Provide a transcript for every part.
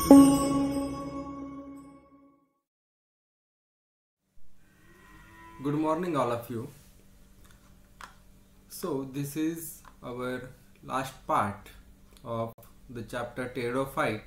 Good morning all of you. So this is our last part of the chapter Pteridophyte.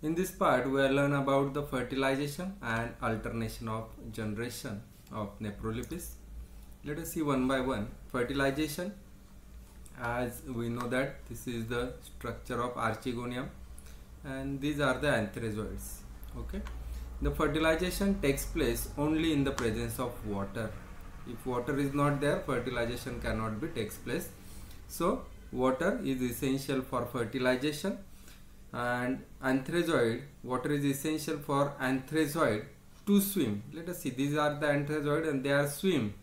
In this part we will learn about the fertilization and alternation of generation of Nephrolepis. Let us see one by one. Fertilization, as we know that this is the structure of Archegonium and these are the antherozoids. Okay. The fertilization takes place only in the presence of water. If water is not there, fertilization cannot be takes place. So water is essential for fertilization, and antherozoid, water is essential for antherozoid to swim. Let us see, these are the antherozoid and they are swim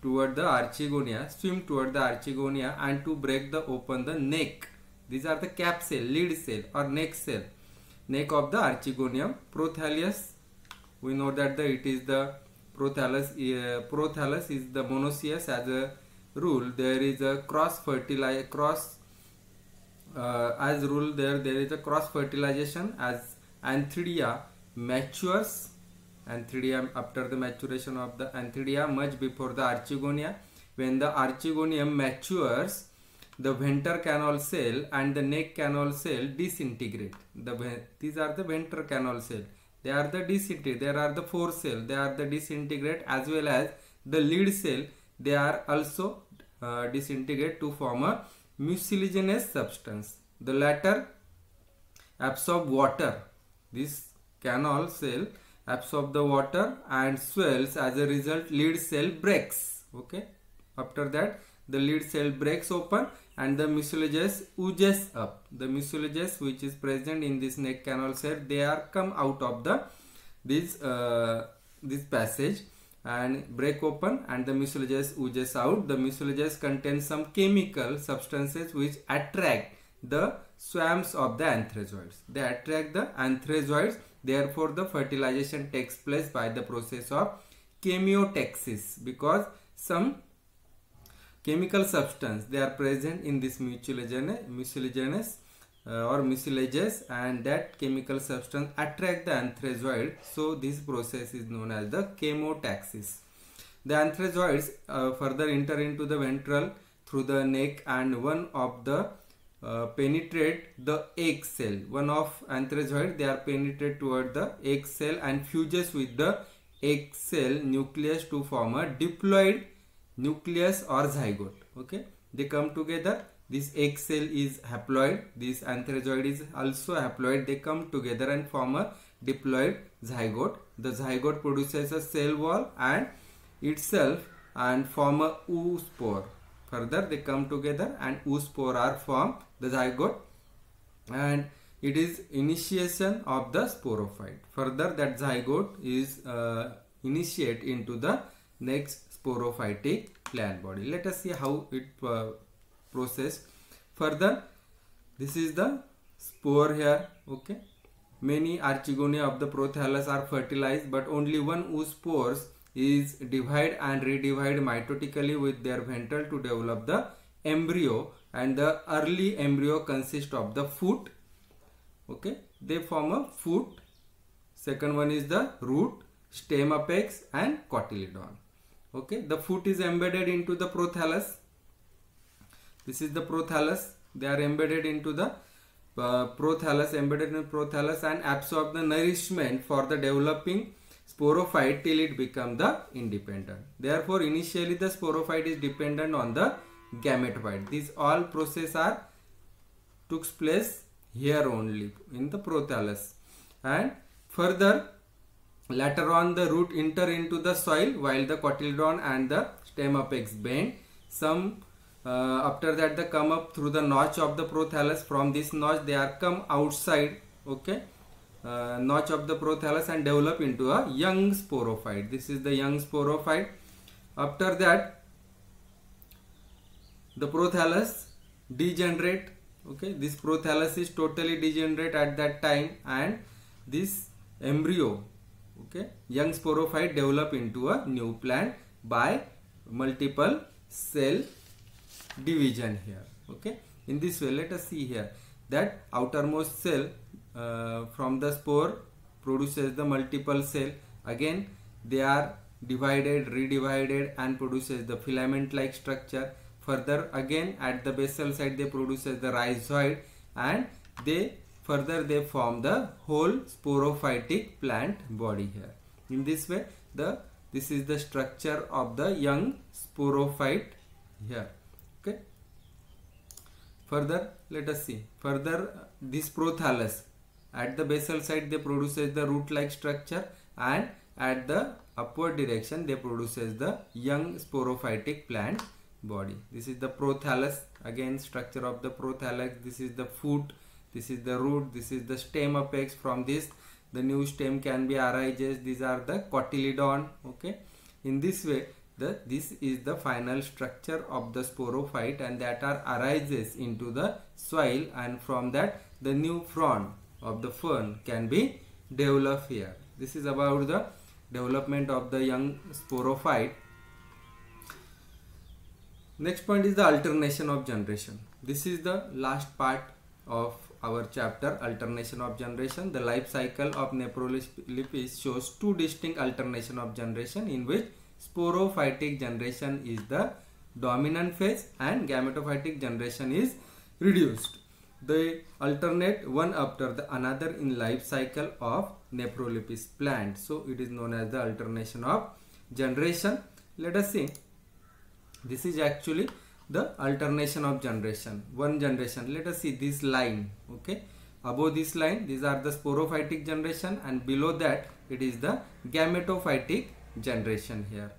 toward the Archegonia, and to break the open the neck. These are the cap cell, lead cell or neck cell, neck of the Archegonium. Prothallus, we know that it is the prothallus. Prothallus is the monoecious. As a rule, there is a cross fertilization as Antheridia matures. Antheridia, after the maturation of the Antheridia, much before the Archegonia. When the Archegonium matures, the venter canal cell and the neck canal cell disintegrate. These are the venter canal cell. They are the disintegrate. There are the four cells. They are the disintegrate, as well as the lead cell. They are also disintegrate to form a mucilaginous substance. The latter absorb water. This canal cell absorb the water and swells. As a result, lead cell breaks. Okay. After that, the lead cell breaks open and the mucilaginous oozes up. The mucilaginous which is present in this neck canal cell, they are come out of the this passage and break open, and the mucilaginous oozes out. The mucilaginous contains some chemical substances which attract the swarms of the antherozoids. They attract the antherozoids. Therefore, the fertilization takes place by the process of chemiotaxis, because some chemical substance they are present in this mucilaginous or mucilages, and that chemical substance attract the antherozoid. So this process is known as the chemotaxis. The antherozoids further enter into the ventral through the neck, and one of the penetrate the egg cell. One of antherozoid, they are penetrate toward the egg cell and fuses with the egg cell nucleus to form a diploid nucleus or zygote. Okay, they come together. This egg cell is haploid, this antherozoid is also haploid. They come together and form a diploid zygote. The zygote produces a cell wall and itself and form a oospore. Further, they come together and oospore are formed, the zygote, and it is initiation of the sporophyte. Further, that zygote is initiate into the next sporophytic plant body. Let us see how it process. Further, this is the spore here. Okay, many Archegonia of the prothallus are fertilized, but only one oospores is divide and redivide mitotically with their ventral to develop the embryo, and the early embryo consists of the foot. Okay, they form a foot. Second one is the root, stem apex and cotyledon. Okay, the foot is embedded into the prothallus. This is the prothallus. They are embedded into the prothallus, and absorb the nourishment for the developing sporophyte till it become the independent. Therefore, initially the sporophyte is dependent on the gametophyte. These all process are took place here only in the prothallus, and further later on the root enter into the soil while the cotyledon and the stem apex bend. Some after that they come up through the notch of the prothallus. From this notch they are come outside, okay, notch of the prothallus, and develop into a young sporophyte. This is the young sporophyte. After that the prothallus degenerate. Okay, this prothallus is totally degenerate at that time, and this embryo, okay, young sporophyte develop into a new plant by multiple cell division here. Okay, in this way let us see here that outermost cell from the spore produces the multiple cell. Again they are divided, redivided, and produces the filament like structure. Further again at the basal side they produces the rhizoid, and they further form the whole sporophytic plant body here. In this way this is the structure of the young sporophyte here. Okay. Further let us see. Further this prothallus at the basal side they produces the root like structure, and at the upward direction they produces the young sporophytic plant body. This is the prothallus. Again structure of the prothallus. This is the foot, this is the root, this is the stem apex. From this the new stem can be arises. These are the cotyledon. Okay. In this way this is the final structure of the sporophyte, and that arises into the soil, and from that the new frond of the fern can be developed here. This is about the development of the young sporophyte. Next point is the alternation of generation. This is the last part of our chapter, alternation of generation. The life cycle of Nephrolepis shows two distinct alternation of generation, in which sporophytic generation is the dominant phase and gametophytic generation is reduced. They alternate one after the another in life cycle of Nephrolepis plant. So it is known as the alternation of generation. Let us see. This is actually the alternation of generation. One generation. Let us see this line. Okay. Above this line, these are the sporophytic generation, and below that it is the gametophytic generation here.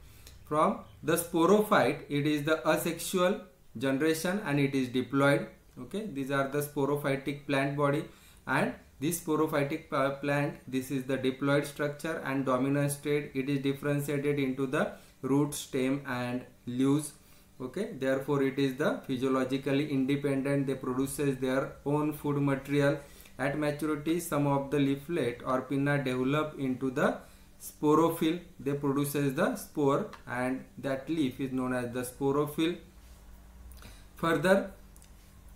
From the sporophyte, it is the asexual generation and it is diploid. Okay, these are the sporophytic plant body, and this sporophytic plant, this is the diploid structure, and dominant state it is differentiated into the root, stem, and leaves. Okay, therefore it is the physiologically independent. They produces their own food material. At maturity, some of the leaflet or pinna develop into the sporophyll. They produces the spore, and that leaf is known as the sporophyll. Further,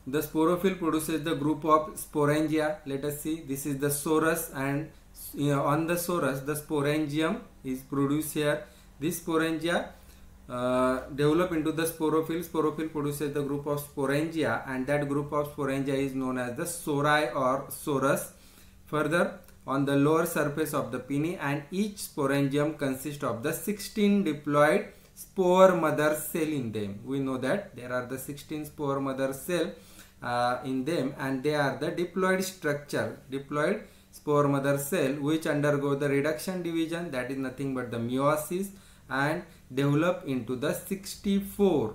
the sporophyll produces the group of sporangia. Let us see. This is the sorus, and on the sorus the sporangium is produced here. This sporangia develop into the sporophyll. Sporophyll produces the group of sporangia, and that group of sporangia is known as the sori or sorus. Further, on the lower surface of the pinnae, and each sporangium consists of the 16 diploid spore mother cell in them. We know that there are the 16 spore mother cell in them, and they are the diploid structure, diploid spore mother cell, which undergo the reduction division, that is nothing but the meiosis, and develop into the 64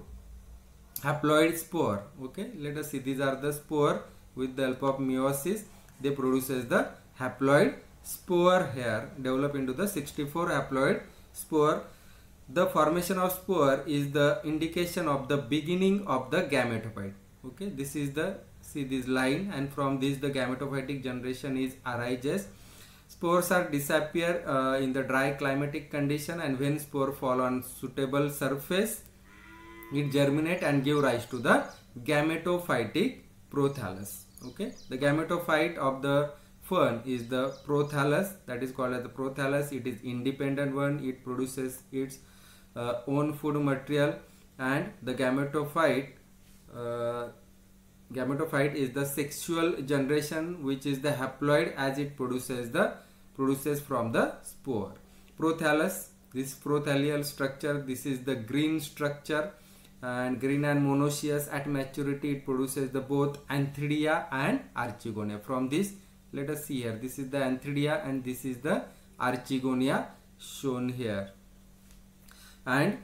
haploid spore. Okay, let us see. These are the spore. With the help of meiosis they produces the haploid spore here, develop into the 64 haploid spore. The formation of spore is the indication of the beginning of the gametophyte. Okay, this is the, see this line, and from this the gametophytic generation is arises. Spores are disappear in the dry climatic condition, and when spore fall on suitable surface, it germinate and give rise to the gametophytic prothallus. Okay, the gametophyte of the fern is the prothallus, that is called as the prothallus. It is independent one. It produces its own food material, and the gametophyte is the sexual generation, which is the haploid, as it produces from the spore. Prothallus, this prothallial structure, this is the green structure, and green and monoecious. At maturity it produces the both Antheridia and Archegonia. From this, let us see here, this is the Antheridia and this is the Archegonia shown here. And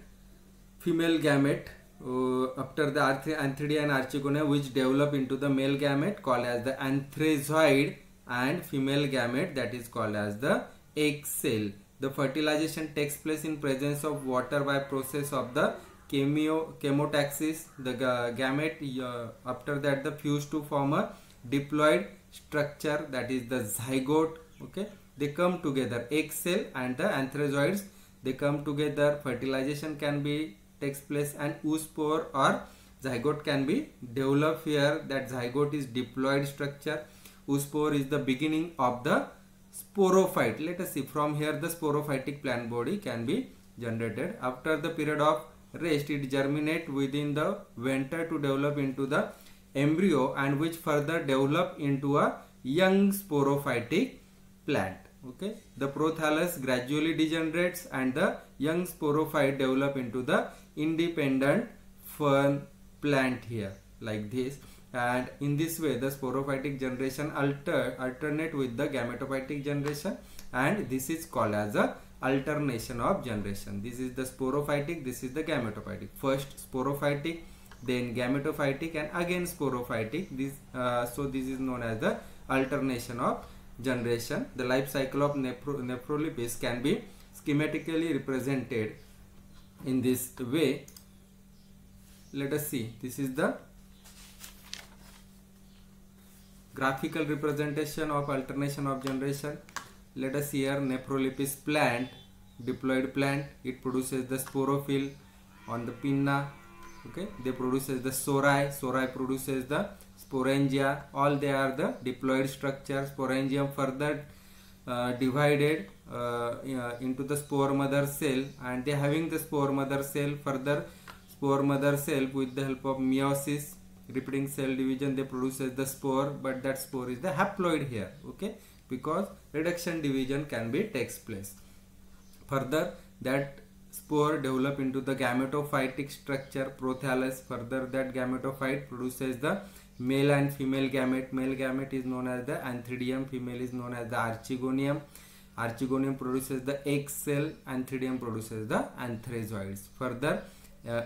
female gamete after the Antheridia and Archegonia, which develop into the male gamete called as the anthrazoid, and female gamete that is called as the egg cell. The fertilization takes place in presence of water by process of the chemotaxis. The gamete after that the fuse to form a diploid structure, that is the zygote. Okay, they come together, egg cell and the anthrazoids, they come together. Fertilization can be takes place, and oospore or zygote can be developed here. That zygote is diploid structure. oospore is the beginning of the sporophyte. Let us see, from here the sporophytic plant body can be generated. After the period of rest, it germinate within the venter to develop into the embryo, and which further develop into a young sporophytic plant. Okay, the prothallus gradually degenerates and the young sporophyte develop into the independent fern plant here, like this. And in this way the sporophytic generation alternate with the gametophytic generation, and this is called as a alternation of generation. This is the sporophytic, this is the gametophytic. First sporophytic, then gametophytic, and again sporophytic. This so this is known as the alternation of generation. The life cycle of Nephrolepis can be schematically represented in this way. Let us see, this is the graphical representation of alternation of generation. Let us see here, Nephrolepis plant, diploid plant. It produces the sporophyll on the pinna. Okay, they produces the sori produces the sporangia. All they are the diploid structure. Sporangium further divided into the spore mother cell, and they having the spore mother cell. Further spore mother cell, with the help of meiosis, repeating cell division, they produces the spore, but that spore is the haploid here. Okay, because reduction division can be takes place. Further that spore develop into the gametophytic structure, prothallus. Further that gametophyte produces the male and female gamete. Male gamete is known as the antheridium, female is known as the archegonium. Archegonium produces the egg cell, antheridium produces the anthrazoids. Further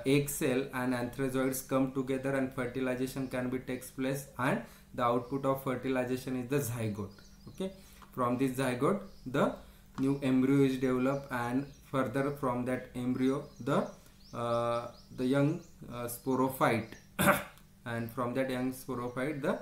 egg cell and anthrazoids come together and fertilization can be takes place, and the output of fertilization is the zygote. Okay, from this zygote the new embryo is developed, and further from that embryo the young sporophyte and from that young sporophyte the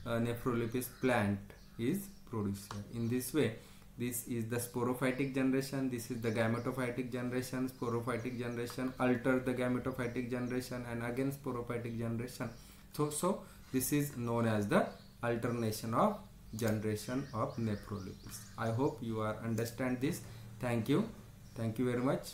Nephrolepis plant is produced. In this way, this is the sporophytic generation, this is the gametophytic generation. Sporophytic generation alter the gametophytic generation, and again sporophytic generation. So this is known as the alternation of generation of Nephrolepis. I hope you are understand this. Thank you very much.